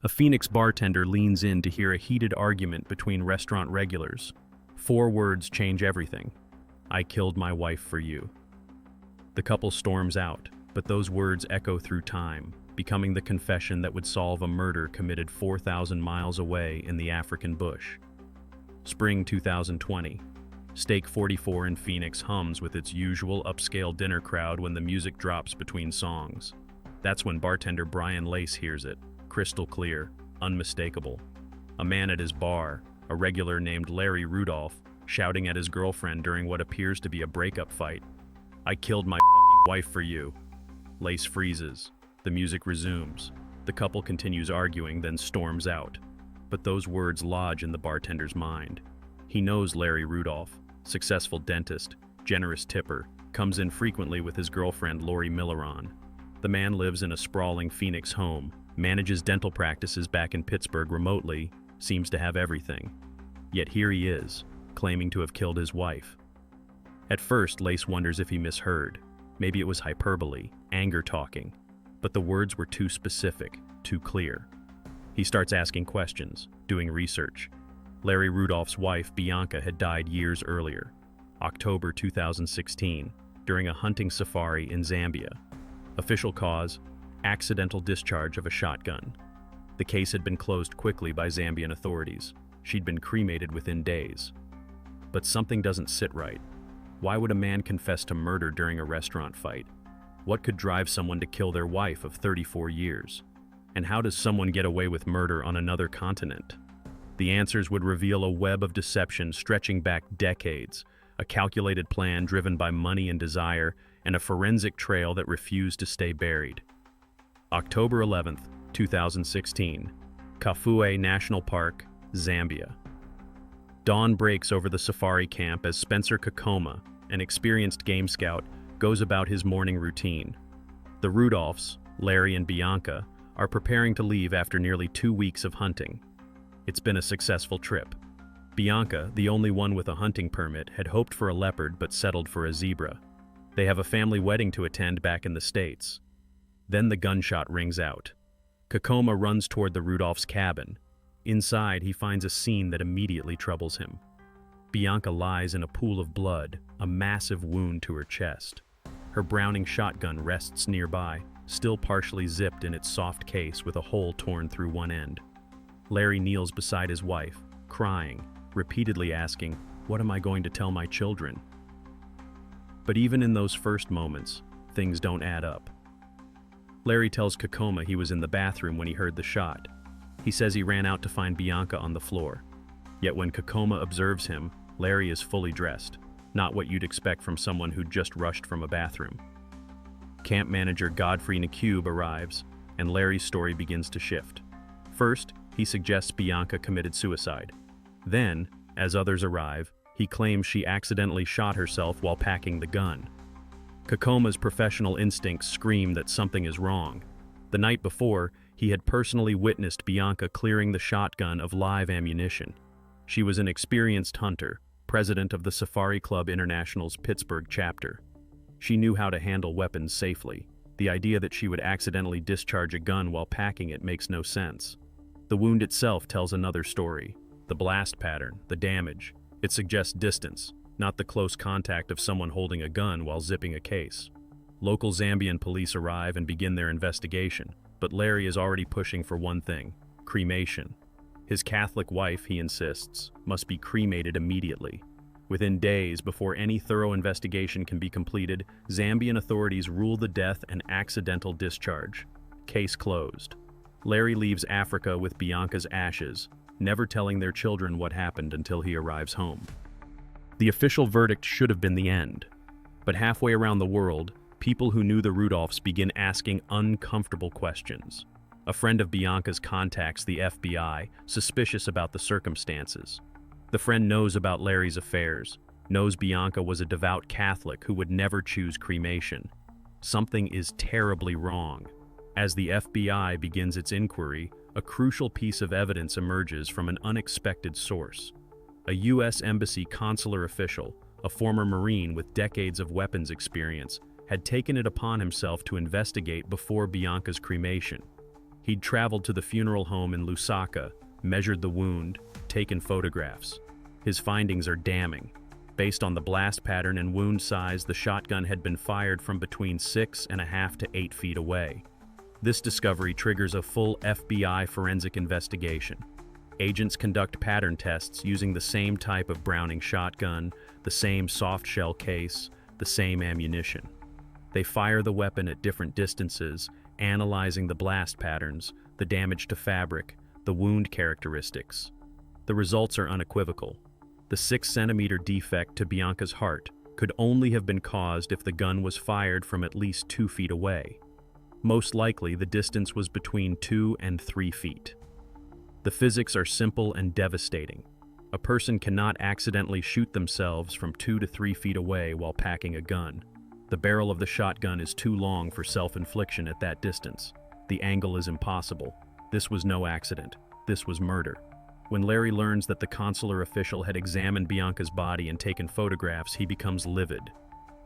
A Phoenix bartender leans in to hear a heated argument between restaurant regulars. 4 words change everything. I killed my wife for you. The couple storms out, but those words echo through time, becoming the confession that would solve a murder committed 4,000 miles away in the African bush. Spring 2020. Steak 44 in Phoenix hums with its usual upscale dinner crowd when the music drops between songs. That's when bartender Brian Lace hears it, crystal clear, unmistakable. A man at his bar, a regular named Larry Rudolph, shouting at his girlfriend during what appears to be a breakup fight. I killed my wife for you. Lace freezes. The music resumes. The couple continues arguing, then storms out. But those words lodge in the bartender's mind. He knows Larry Rudolph, successful dentist, generous tipper, comes in frequently with his girlfriend Lori Milleron. The man lives in a sprawling Phoenix home, manages dental practices back in Pittsburgh remotely, seems to have everything. Yet here he is, claiming to have killed his wife. At first, Lace wonders if he misheard. Maybe it was hyperbole, anger talking. But the words were too specific, too clear. He starts asking questions, doing research. Larry Rudolph's wife, Bianca, had died years earlier, October 2016, during a hunting safari in Zambia. Official cause: accidental discharge of a shotgun. The case had been closed quickly by Zambian authorities. She'd been cremated within days. But something doesn't sit right. Why would a man confess to murder during a restaurant fight? What could drive someone to kill their wife of 34 years? And how does someone get away with murder on another continent? The answers would reveal a web of deception stretching back decades, a calculated plan driven by money and desire, and a forensic trail that refused to stay buried. October 11th, 2016, Kafue National Park, Zambia. Dawn breaks over the safari camp as Spencer Kakoma, an experienced game scout, goes about his morning routine. The Rudolphs, Larry and Bianca, are preparing to leave after nearly 2 weeks of hunting. It's been a successful trip. Bianca, the only one with a hunting permit, had hoped for a leopard but settled for a zebra. They have a family wedding to attend back in the States. Then the gunshot rings out. Kakoma runs toward the Rudolphs' cabin. Inside, he finds a scene that immediately troubles him. Bianca lies in a pool of blood, a massive wound to her chest. Her Browning shotgun rests nearby, still partially zipped in its soft case with a hole torn through one end. Larry kneels beside his wife, crying, repeatedly asking, "What am I going to tell my children?" But even in those first moments, things don't add up. Larry tells Kakoma he was in the bathroom when he heard the shot. He says he ran out to find Bianca on the floor. Yet when Kakoma observes him, Larry is fully dressed, not what you'd expect from someone who'd just rushed from a bathroom. Camp manager Godfrey Nakube arrives, and Larry's story begins to shift. First, he suggests Bianca committed suicide. Then, as others arrive, he claims she accidentally shot herself while packing the gun. Kakoma's professional instincts scream that something is wrong. The night before, he had personally witnessed Bianca clearing the shotgun of live ammunition. She was an experienced hunter, president of the Safari Club International's Pittsburgh chapter. She knew how to handle weapons safely. The idea that she would accidentally discharge a gun while packing it makes no sense. The wound itself tells another story. The blast pattern, the damage. It suggests distance, not the close contact of someone holding a gun while zipping a case. Local Zambian police arrive and begin their investigation, but Larry is already pushing for one thing: cremation. His Catholic wife, he insists, must be cremated immediately. Within days, before any thorough investigation can be completed, Zambian authorities rule the death an accidental discharge. Case closed. Larry leaves Africa with Bianca's ashes, never telling their children what happened until he arrives home. The official verdict should have been the end. But halfway around the world, people who knew the Rudolphs begin asking uncomfortable questions. A friend of Bianca's contacts the FBI, suspicious about the circumstances. The friend knows about Larry's affairs, knows Bianca was a devout Catholic who would never choose cremation. Something is terribly wrong. As the FBI begins its inquiry, a crucial piece of evidence emerges from an unexpected source. A U.S. Embassy consular official, a former Marine with decades of weapons experience, had taken it upon himself to investigate before Bianca's cremation. He'd traveled to the funeral home in Lusaka, measured the wound, taken photographs. His findings are damning. Based on the blast pattern and wound size, the shotgun had been fired from between 6.5 to 8 feet away. This discovery triggers a full FBI forensic investigation. Agents conduct pattern tests using the same type of Browning shotgun, the same soft shell case, the same ammunition. They fire the weapon at different distances, analyzing the blast patterns, the damage to fabric, the wound characteristics. The results are unequivocal. The 6-centimeter defect to Bianca's heart could only have been caused if the gun was fired from at least 2 feet away. Most likely, the distance was between 2 and 3 feet. The physics are simple and devastating. A person cannot accidentally shoot themselves from 2 to 3 feet away while packing a gun. The barrel of the shotgun is too long for self-infliction at that distance. The angle is impossible. This was no accident. This was murder. When Larry learns that the consular official had examined Bianca's body and taken photographs, he becomes livid.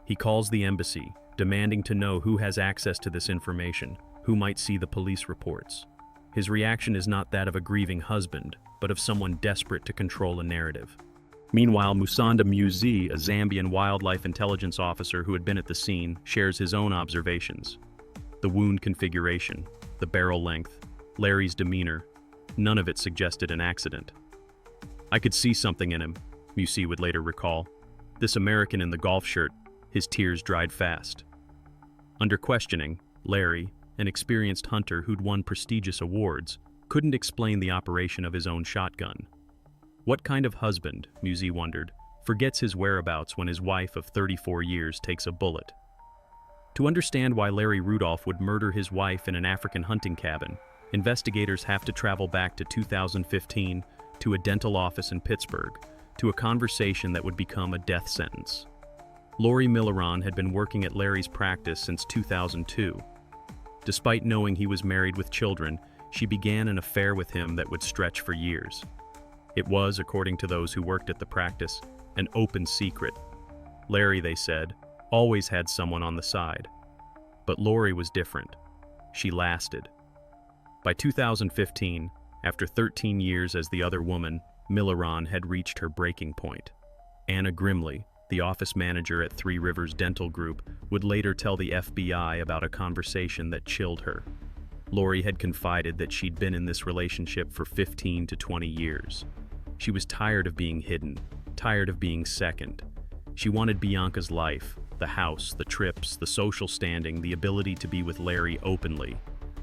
He calls the embassy, demanding to know who has access to this information, who might see the police reports. His reaction is not that of a grieving husband, but of someone desperate to control a narrative. Meanwhile, Musonda Muzi, a Zambian wildlife intelligence officer who had been at the scene, shares his own observations. The wound configuration, the barrel length, Larry's demeanor, none of it suggested an accident. "I could see something in him," Muzi would later recall. This American in the golf shirt, his tears dried fast. Under questioning, Larry, an experienced hunter who'd won prestigious awards, couldn't explain the operation of his own shotgun. What kind of husband, Muzi wondered, forgets his whereabouts when his wife of 34 years takes a bullet? To understand why Larry Rudolph would murder his wife in an African hunting cabin, investigators have to travel back to 2015, to a dental office in Pittsburgh, to a conversation that would become a death sentence. Lori Milleron had been working at Larry's practice since 2002. Despite knowing he was married with children, she began an affair with him that would stretch for years. It was, according to those who worked at the practice, an open secret. Larry, they said, always had someone on the side. But Lori was different. She lasted. By 2015, after 13 years as the other woman, Milleron had reached her breaking point. Anna Grimley, the office manager at Three Rivers Dental Group, would later tell the FBI about a conversation that chilled her. Lori had confided that she'd been in this relationship for 15 to 20 years. She was tired of being hidden, tired of being second. She wanted Bianca's life, the house, the trips, the social standing, the ability to be with Larry openly.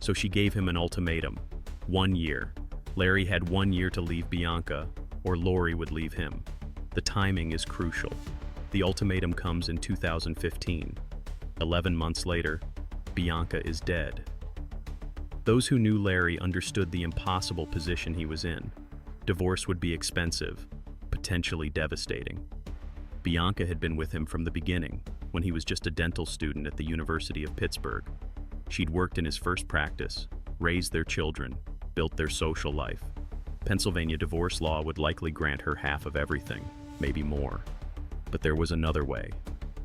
So she gave him an ultimatum. 1 year. Larry had 1 year to leave Bianca, or Lori would leave him. The timing is crucial. The ultimatum comes in 2015. 11 months later, Bianca is dead. Those who knew Larry understood the impossible position he was in. Divorce would be expensive, potentially devastating. Bianca had been with him from the beginning, when he was just a dental student at the University of Pittsburgh. She'd worked in his first practice, raised their children, built their social life. Pennsylvania divorce law would likely grant her half of everything, maybe more. But there was another way,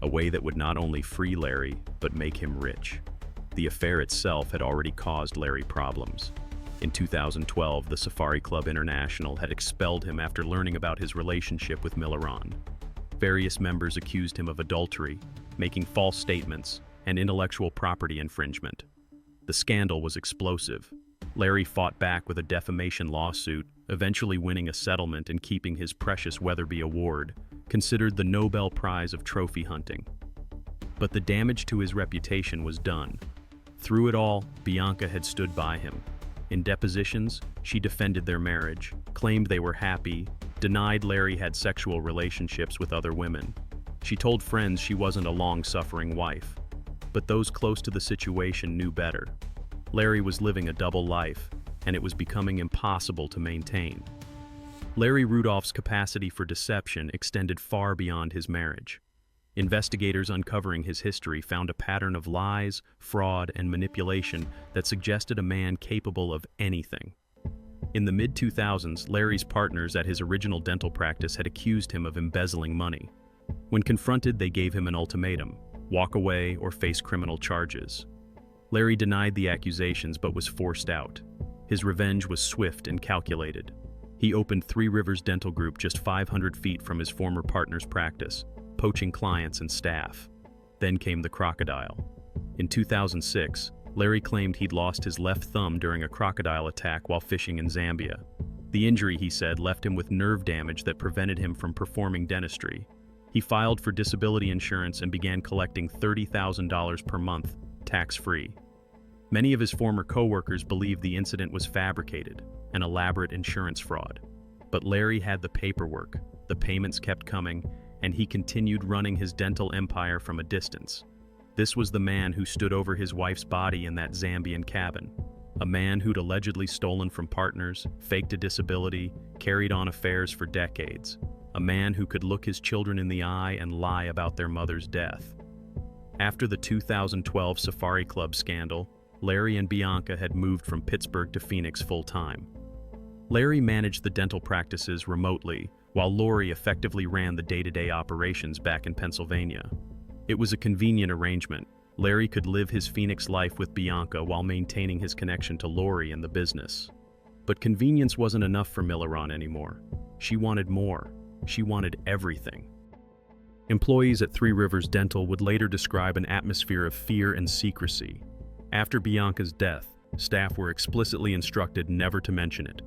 a way that would not only free Larry, but make him rich. The affair itself had already caused Larry problems. In 2012, the Safari Club International had expelled him after learning about his relationship with Milleron. Various members accused him of adultery, making false statements, and intellectual property infringement. The scandal was explosive. Larry fought back with a defamation lawsuit, eventually winning a settlement and keeping his precious Weatherby Award, considered the Nobel Prize of trophy hunting. But the damage to his reputation was done. Through it all, Bianca had stood by him. In depositions, she defended their marriage, claimed they were happy, denied Larry had sexual relationships with other women. She told friends she wasn't a long-suffering wife. But those close to the situation knew better. Larry was living a double life, and it was becoming impossible to maintain. Larry Rudolph's capacity for deception extended far beyond his marriage. Investigators uncovering his history found a pattern of lies, fraud, and manipulation that suggested a man capable of anything. In the mid-2000s, Larry's partners at his original dental practice had accused him of embezzling money. When confronted, they gave him an ultimatum: walk away or face criminal charges. Larry denied the accusations but was forced out. His revenge was swift and calculated. He opened Three Rivers Dental Group just 500 feet from his former partner's practice, poaching clients and staff. Then came the crocodile. In 2006, Larry claimed he'd lost his left thumb during a crocodile attack while fishing in Zambia. The injury, he said, left him with nerve damage that prevented him from performing dentistry. He filed for disability insurance and began collecting $30,000 per month, tax-free. Many of his former co-workers believed the incident was fabricated, an elaborate insurance fraud. But Larry had the paperwork, the payments kept coming, and he continued running his dental empire from a distance. This was the man who stood over his wife's body in that Zambian cabin. A man who'd allegedly stolen from partners, faked a disability, carried on affairs for decades. A man who could look his children in the eye and lie about their mother's death. After the 2012 Safari Club scandal, Larry and Bianca had moved from Pittsburgh to Phoenix full-time. Larry managed the dental practices remotely, while Lori effectively ran the day-to-day operations back in Pennsylvania. It was a convenient arrangement. Larry could live his Phoenix life with Bianca while maintaining his connection to Lori and the business. But convenience wasn't enough for Milleron anymore. She wanted more. She wanted everything. Employees at Three Rivers Dental would later describe an atmosphere of fear and secrecy. After Bianca's death, staff were explicitly instructed never to mention it.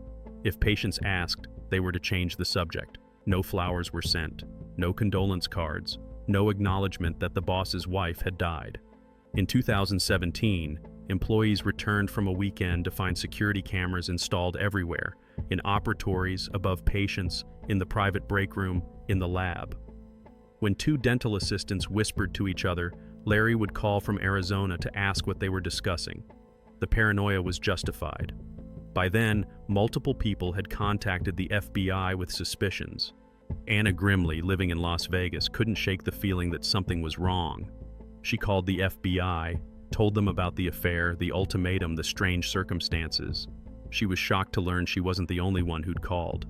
If patients asked, they were to change the subject. No flowers were sent, no condolence cards, no acknowledgement that the boss's wife had died. In 2017, employees returned from a weekend to find security cameras installed everywhere, in operatories, above patients, in the private break room, in the lab. When two dental assistants whispered to each other, Larry would call from Arizona to ask what they were discussing. The paranoia was justified. By then, multiple people had contacted the FBI with suspicions. Anna Grimley, living in Las Vegas, couldn't shake the feeling that something was wrong. She called the FBI, told them about the affair, the ultimatum, the strange circumstances. She was shocked to learn she wasn't the only one who'd called.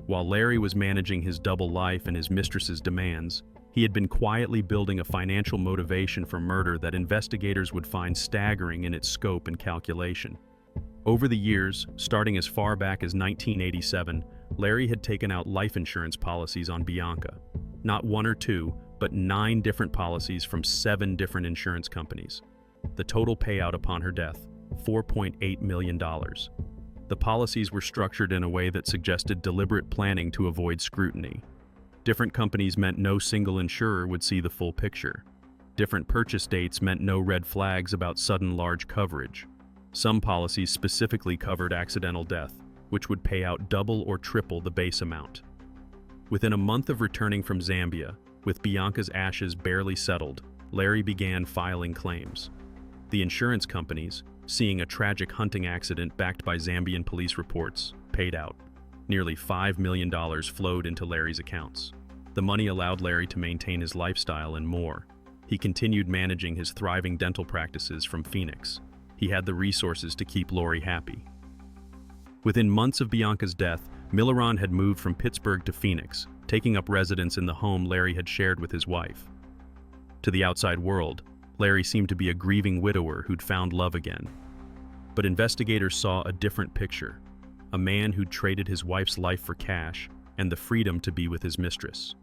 While Larry was managing his double life and his mistress's demands, he had been quietly building a financial motivation for murder that investigators would find staggering in its scope and calculation. Over the years, starting as far back as 1987, Larry had taken out life insurance policies on Bianca. Not one or two, but 9 different policies from 7 different insurance companies. The total payout upon her death, $4.8 million. The policies were structured in a way that suggested deliberate planning to avoid scrutiny. Different companies meant no single insurer would see the full picture. Different purchase dates meant no red flags about sudden large coverage. Some policies specifically covered accidental death, which would pay out double or triple the base amount. Within a month of returning from Zambia, with Bianca's ashes barely settled, Larry began filing claims. The insurance companies, seeing a tragic hunting accident backed by Zambian police reports, paid out. Nearly $5 million flowed into Larry's accounts. The money allowed Larry to maintain his lifestyle and more. He continued managing his thriving dental practices from Phoenix. He had the resources to keep Lori happy. Within months of Bianca's death, Milleron had moved from Pittsburgh to Phoenix, taking up residence in the home Larry had shared with his wife. To the outside world, Larry seemed to be a grieving widower who'd found love again. But investigators saw a different picture. A man who'd traded his wife's life for cash and the freedom to be with his mistress.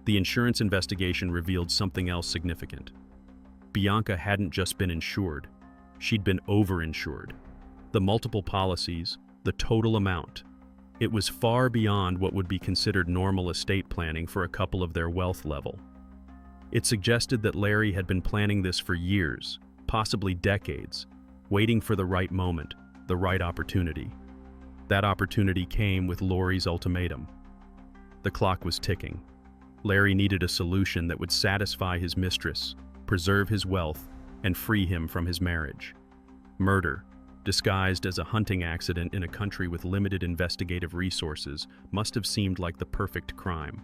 The insurance investigation revealed something else significant. Bianca hadn't just been insured, she'd been overinsured. The multiple policies, the total amount. It was far beyond what would be considered normal estate planning for a couple of their wealth level. It suggested that Larry had been planning this for years, possibly decades, waiting for the right moment, the right opportunity. That opportunity came with Lori's ultimatum. The clock was ticking. Larry needed a solution that would satisfy his mistress, preserve his wealth, and free him from his marriage. Murder, disguised as a hunting accident in a country with limited investigative resources, must have seemed like the perfect crime.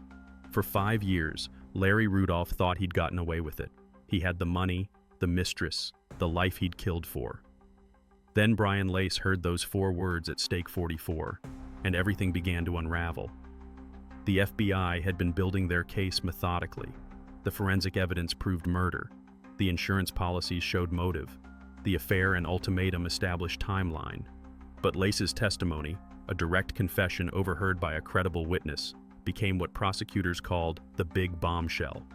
For 5 years, Larry Rudolph thought he'd gotten away with it. He had the money, the mistress, the life he'd killed for. Then Brian Lace heard those 4 words at stake 44, and everything began to unravel. The FBI had been building their case methodically. The forensic evidence proved murder. The insurance policies showed motive. The affair and ultimatum established timeline. But Lace's testimony, a direct confession overheard by a credible witness, became what prosecutors called the big bombshell.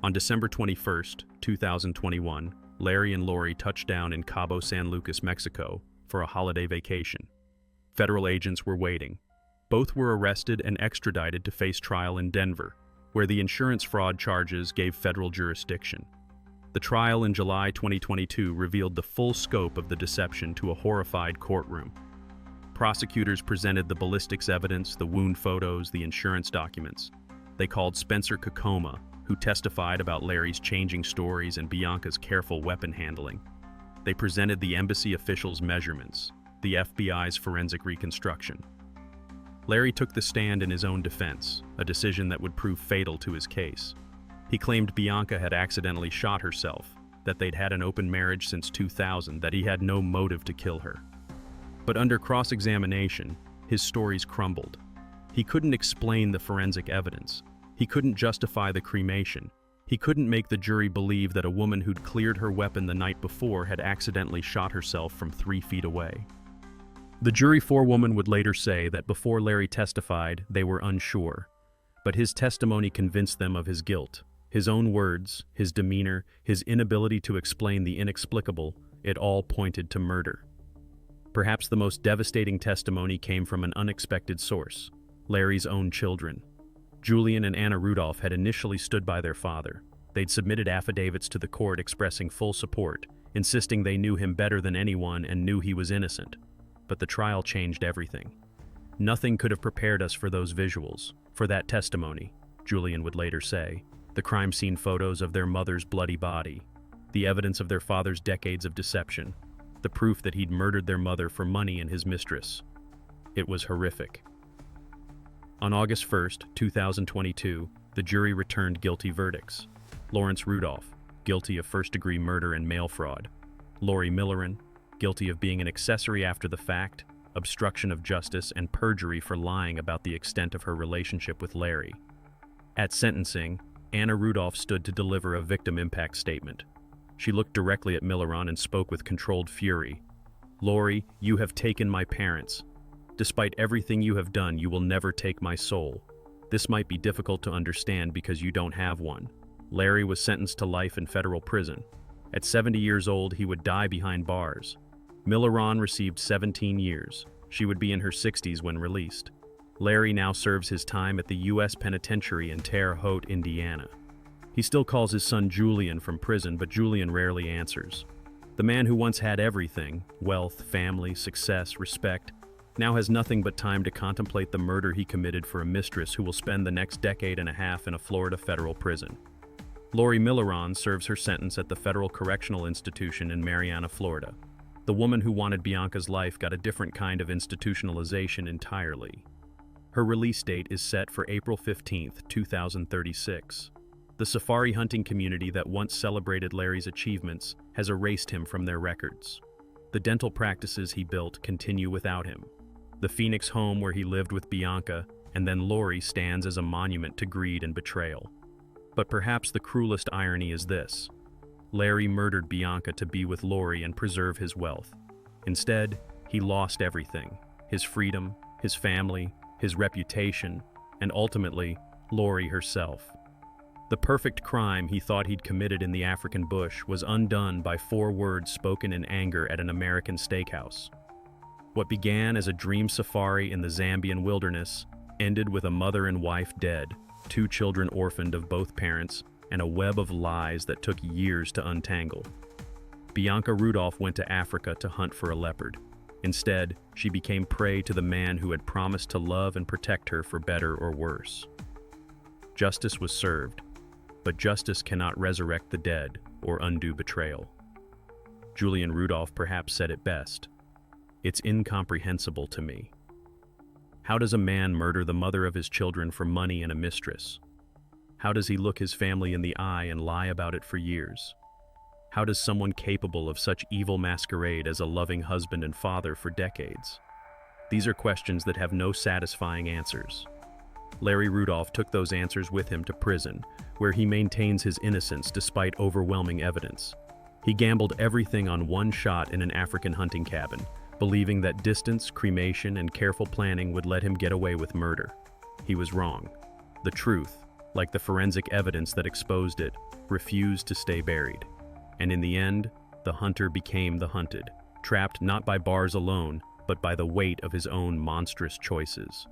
On December 21, 2021, Larry and Lori touched down in Cabo San Lucas, Mexico, for a holiday vacation. Federal agents were waiting. Both were arrested and extradited to face trial in Denver, where the insurance fraud charges gave federal jurisdiction. The trial in July 2022 revealed the full scope of the deception to a horrified courtroom. Prosecutors presented the ballistics evidence, the wound photos, the insurance documents. They called Spencer Kokoma, who testified about Larry's changing stories and Bianca's careful weapon handling. They presented the embassy officials' measurements, the FBI's forensic reconstruction. Larry took the stand in his own defense, a decision that would prove fatal to his case. He claimed Bianca had accidentally shot herself, that they'd had an open marriage since 2000, that he had no motive to kill her. But under cross-examination, his stories crumbled. He couldn't explain the forensic evidence. He couldn't justify the cremation. He couldn't make the jury believe that a woman who'd cleared her weapon the night before had accidentally shot herself from 3 feet away. The jury forewoman would later say that before Larry testified, they were unsure. But his testimony convinced them of his guilt. His own words, his demeanor, his inability to explain the inexplicable, it all pointed to murder. Perhaps the most devastating testimony came from an unexpected source, Larry's own children. Julian and Anna Rudolph had initially stood by their father. They'd submitted affidavits to the court expressing full support, insisting they knew him better than anyone and knew he was innocent. But the trial changed everything. Nothing could have prepared us for those visuals, for that testimony, Julian would later say. The crime scene photos of their mother's bloody body, the evidence of their father's decades of deception, the proof that he'd murdered their mother for money and his mistress. It was horrific. On August 1, 2022, the jury returned guilty verdicts. Lawrence Rudolph, guilty of first-degree murder and mail fraud. Lori Milleran, guilty of being an accessory after the fact, obstruction of justice, and perjury for lying about the extent of her relationship with Larry. At sentencing, Anna Rudolph stood to deliver a victim impact statement. She looked directly at Milleran and spoke with controlled fury. "Lori, you have taken my parents. Despite everything you have done, you will never take my soul. This might be difficult to understand because you don't have one." Larry was sentenced to life in federal prison. At 70 years old, he would die behind bars. Milleran received 17 years. She would be in her 60s when released. Larry now serves his time at the U.S. Penitentiary in Terre Haute, Indiana. He still calls his son Julian from prison, but Julian rarely answers. The man who once had everything, wealth, family, success, respect, now has nothing but time to contemplate the murder he committed for a mistress who will spend the next decade and a half in a Florida federal prison. Lori Milleran serves her sentence at the Federal Correctional Institution in Marianna, Florida. The woman who wanted Bianca's life got a different kind of institutionalization entirely. Her release date is set for April 15, 2036. The safari hunting community that once celebrated Larry's achievements has erased him from their records. The dental practices he built continue without him. The Phoenix home where he lived with Bianca and then Lori stands as a monument to greed and betrayal. But perhaps the cruelest irony is this. Larry murdered Bianca to be with Lori and preserve his wealth. Instead, he lost everything: his freedom, his family, his reputation, and ultimately, Lori herself. The perfect crime he thought he'd committed in the African bush was undone by 4 words spoken in anger at an American steakhouse. What began as a dream safari in the Zambian wilderness ended with a mother and wife dead, 2 children orphaned of both parents, and a web of lies that took years to untangle. Bianca Rudolph went to Africa to hunt for a leopard. Instead, she became prey to the man who had promised to love and protect her for better or worse. Justice was served, but justice cannot resurrect the dead or undo betrayal. Julian Rudolph perhaps said it best. "It's incomprehensible to me. How does a man murder the mother of his children for money and a mistress? How does he look his family in the eye and lie about it for years? How does someone capable of such evil masquerade as a loving husband and father for decades? These are questions that have no satisfying answers." Larry Rudolph took those answers with him to prison, where he maintains his innocence despite overwhelming evidence. He gambled everything on one shot in an African hunting cabin, believing that distance, cremation, and careful planning would let him get away with murder. He was wrong. The truth, like the forensic evidence that exposed it, refused to stay buried. And in the end, the hunter became the hunted, trapped not by bars alone, but by the weight of his own monstrous choices.